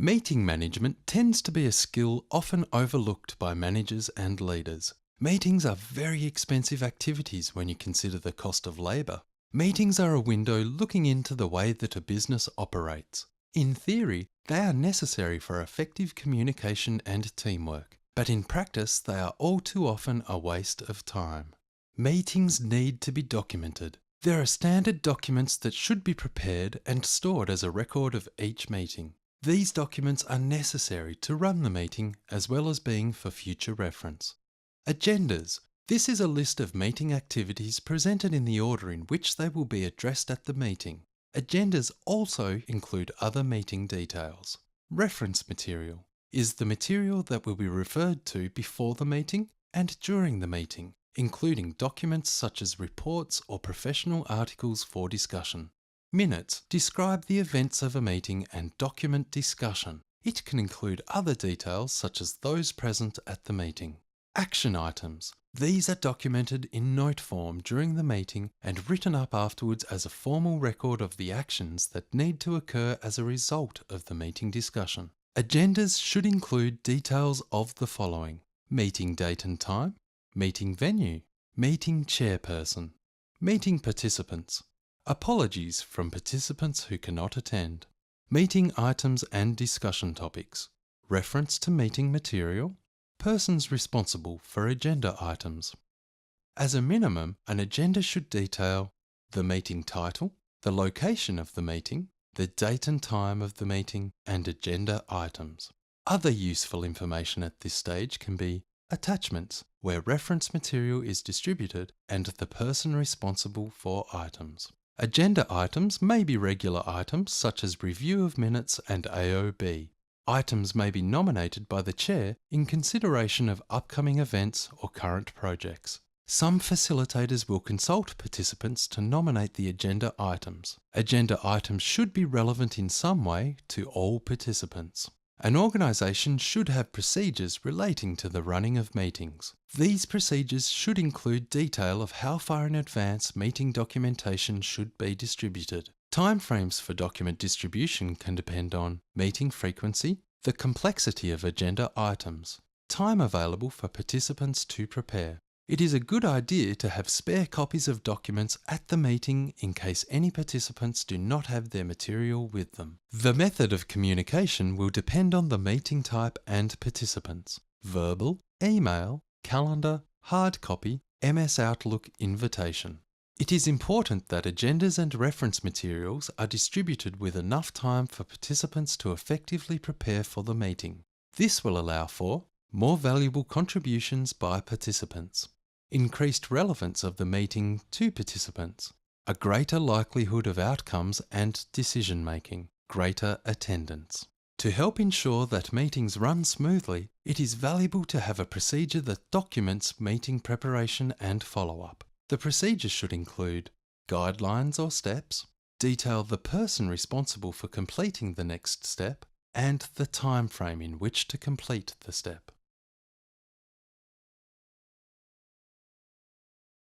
Meeting management tends to be a skill often overlooked by managers and leaders. Meetings are very expensive activities when you consider the cost of labour. Meetings are a window looking into the way that a business operates. In theory, they are necessary for effective communication and teamwork, but in practice they are all too often a waste of time. Meetings need to be documented. There are standard documents that should be prepared and stored as a record of each meeting. These documents are necessary to run the meeting as well as being for future reference. Agendas. This is a list of meeting activities presented in the order in which they will be addressed at the meeting. Agendas also include other meeting details. Reference material is the material that will be referred to before the meeting and during the meeting, including documents such as reports or professional articles for discussion. Minutes describe the events of a meeting and document discussion. It can include other details such as those present at the meeting. Action items. These are documented in note form during the meeting and written up afterwards as a formal record of the actions that need to occur as a result of the meeting discussion. Agendas should include details of the following: meeting date and time, meeting venue, meeting chairperson, meeting participants, apologies from participants who cannot attend, meeting items and discussion topics, reference to meeting material, persons responsible for agenda items. As a minimum, an agenda should detail the meeting title, the location of the meeting, the date and time of the meeting, and agenda items. Other useful information at this stage can be attachments, where reference material is distributed, and the person responsible for items. Agenda items may be regular items such as review of minutes and AOB. Items may be nominated by the chair in consideration of upcoming events or current projects. Some facilitators will consult participants to nominate the agenda items. Agenda items should be relevant in some way to all participants. An organisation should have procedures relating to the running of meetings. These procedures should include detail of how far in advance meeting documentation should be distributed. Timeframes for document distribution can depend on meeting frequency, the complexity of agenda items, time available for participants to prepare. It is a good idea to have spare copies of documents at the meeting in case any participants do not have their material with them. The method of communication will depend on the meeting type and participants: verbal, email, calendar, hard copy, MS Outlook invitation. It is important that agendas and reference materials are distributed with enough time for participants to effectively prepare for the meeting. This will allow for more valuable contributions by participants, increased relevance of the meeting to participants, a greater likelihood of outcomes and decision making, greater attendance. To help ensure that meetings run smoothly, it is valuable to have a procedure that documents meeting preparation and follow-up. The procedure should include guidelines or steps, detail the person responsible for completing the next step, and the time frame in which to complete the step.